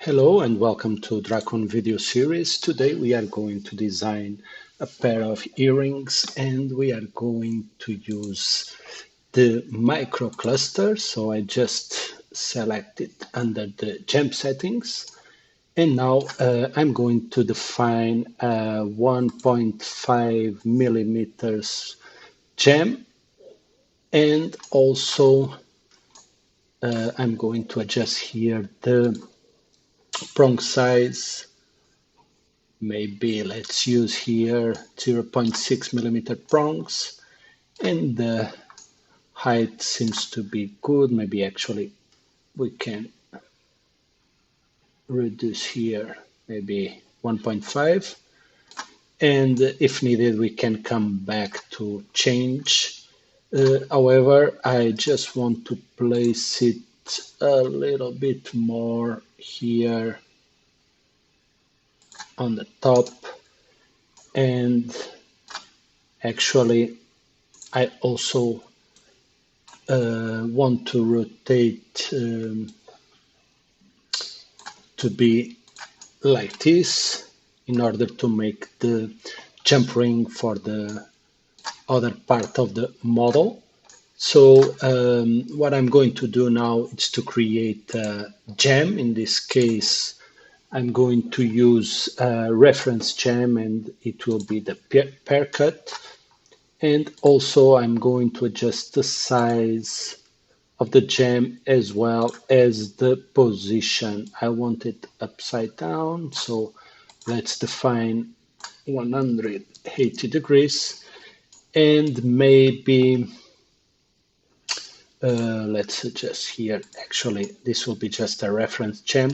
Hello and welcome to Drakon video series. Today we are going to design a pair of earrings and we are going to use the microcluster. So I just select it under the gem settings and now I'm going to define a 1.5 millimeters gem and also I'm going to adjust here the prong size. Maybe let's use here 0.6 millimeter prongs, and the height seems to be good. Maybe actually we can reduce here maybe 1.5, and if needed we can come back to change. However, I just want to place it a little bit more here on the top, and actually I also want to rotate to be like this in order to make the jump ring for the other part of the model. So what I'm going to do now is to create a gem. In this case, I'm going to use a reference gem and it will be the pear cut. And also I'm going to adjust the size of the gem as well as the position. I want it upside down, so let's define 180 degrees and maybe let's adjust here. Actually, this will be just a reference gem,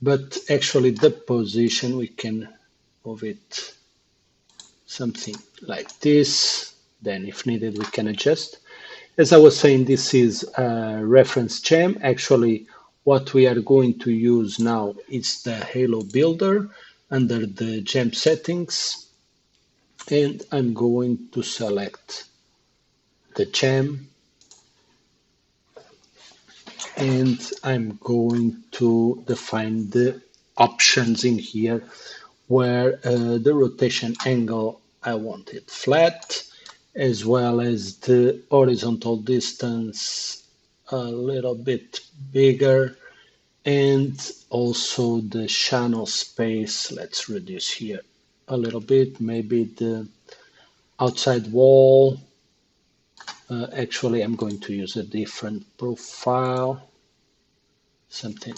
but actually the position we can move it something like this. Then if needed we can adjust. As I was saying, this is a reference gem. Actually, what we are going to use now is the Halo Builder under the gem settings. And I'm going to select the gem. And I'm going to define the options in here where the rotation angle, I want it flat, as well as the horizontal distance a little bit bigger, and also the channel space, let's reduce here a little bit, maybe the outside wall. Actually, I'm going to use a different profile, something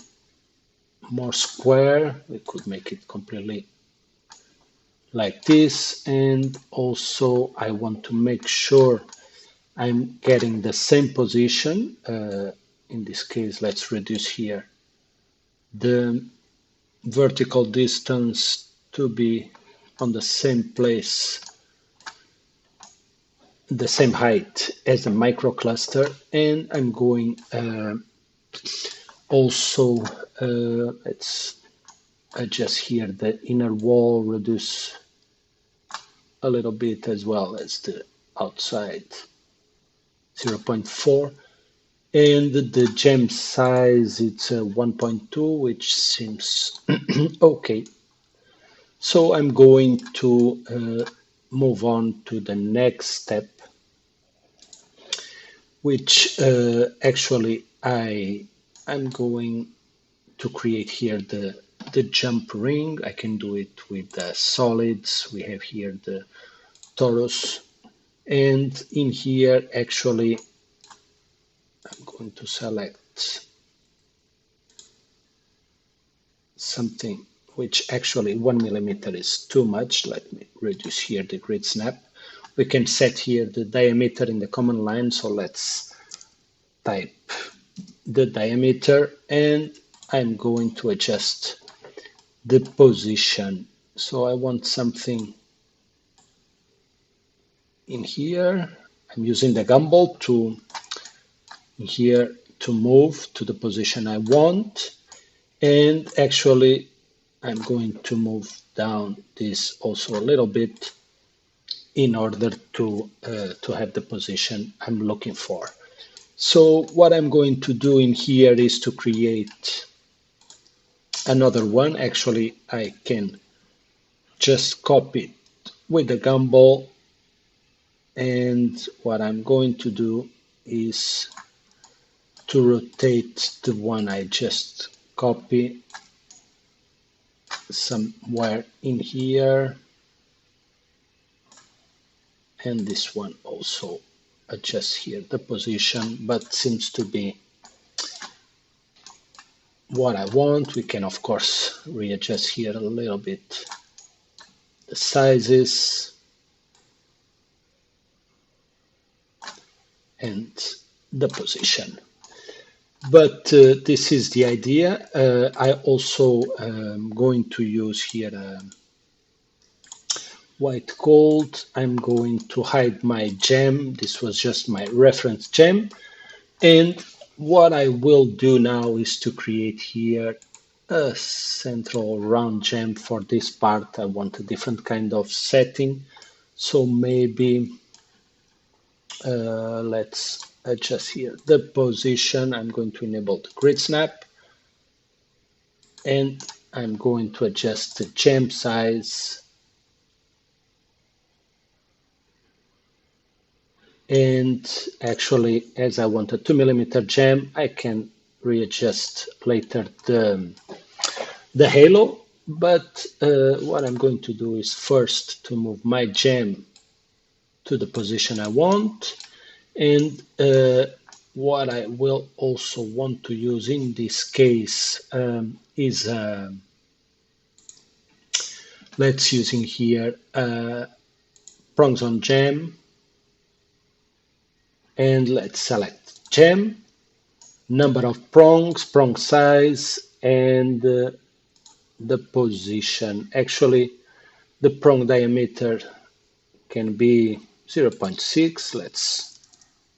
more square. We could make it completely like this, and also I want to make sure I'm getting the same position. In this case, let's reduce here the vertical distance to be on the same place, the same height as the microcluster, and I'm going also let's adjust here the inner wall, reduce a little bit as well as the outside 0.4, and the gem size it's 1.2, which seems okay. So I'm going to move on to the next step, which actually I'm going to create here the jump ring. I can do it with the solids. We have here the torus, and in here actually I'm going to select something which actually 1 millimeter is too much. Let me reduce here the grid snap. We can set here the diameter in the command line, so let's type the diameter, and I'm going to adjust the position. So I want something in here. I'm using the gumball to here to move to the position I want, and actually I'm going to move down this also a little bit in order to have the position I'm looking for. So what I'm going to do in here is to create another one. Actually, I can just copy it with the gumball, and what I'm going to do is to rotate the one I just copy somewhere in here, and this one also adjust here the position, but seems to be what I want. We can of course readjust here a little bit the sizes and the position. But this is the idea. I also going to use here white gold. I'm going to hide my gem. This was just my reference gem. And what I will do now is to create here a central round gem for this part. I want a different kind of setting. So maybe let's adjust here the position. I'm going to enable the grid snap, and I'm going to adjust the gem size, and actually as I want a 2mm gem, I can readjust later the halo. But what I'm going to do is first to move my gem to the position I want, and what I will also want to use in this case is let's using here prongs on gem, and let's select gem, number of prongs, prong size, and the position. Actually, the prong diameter can be 0.6. Let's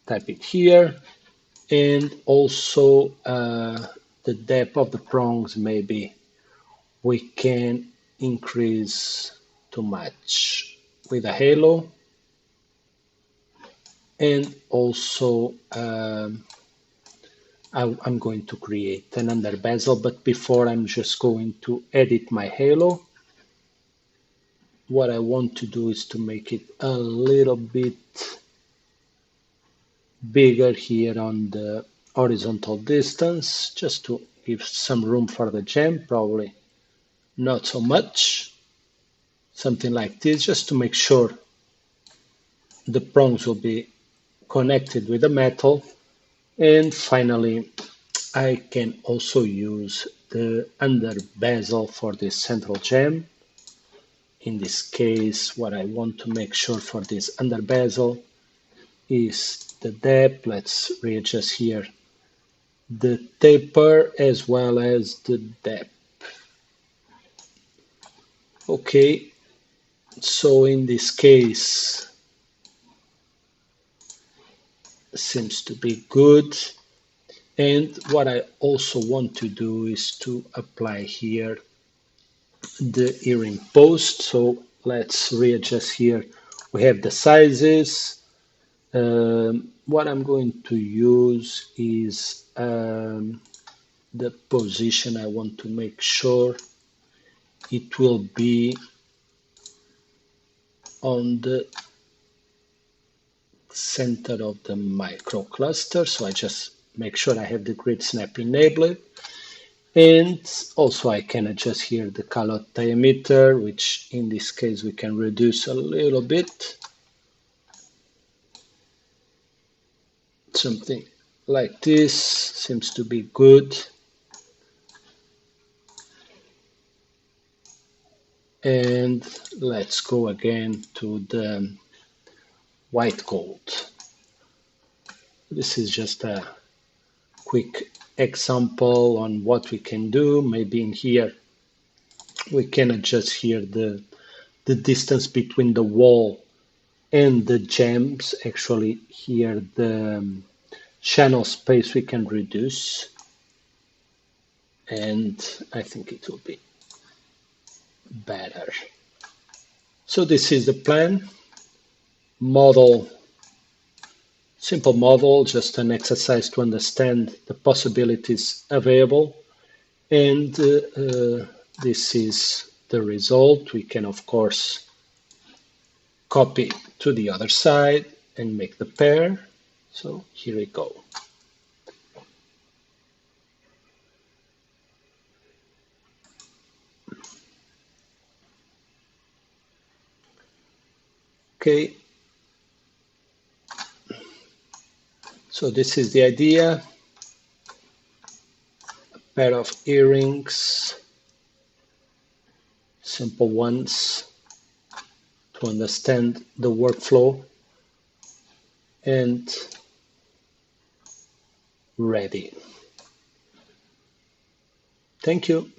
type it here. And also the depth of the prongs, maybe we can increase to match with a halo. And also I'm going to create an under bezel, but before I'm just going to edit my halo. What I want to do is to make it a little bit bigger here on the horizontal distance, just to give some room for the gem, probably not so much. Something like this, just to make sure the prongs will be connected with the metal. And finally, I can also use the under bezel for this central gem. In this case, what I want to make sure for this under bezel is the depth. Let's readjust here the taper as well as the depth. Okay, so in this case seems to be good. And what I also want to do is to apply here the earring post. So let's readjust here. We have the sizes. What I'm going to use is the position. I want to make sure it will be on the center of the microcluster. So I just make sure I have the grid snap enabled. And also I can adjust here the calotte diameter, which in this case we can reduce a little bit. Something like this seems to be good. And let's go again to the white gold. This is just a quick example on what we can do. Maybe in here we can adjust here the distance between the wall and the gems. Actually here the channel space we can reduce, and I think it will be better. So this is the plan. Model, simple model, just an exercise to understand the possibilities available. And this is the result. We can, of course, copy to the other side and make the pair. So here we go. Okay, so this is the idea. A pair of earrings, simple ones to understand the workflow, and ready. Thank you.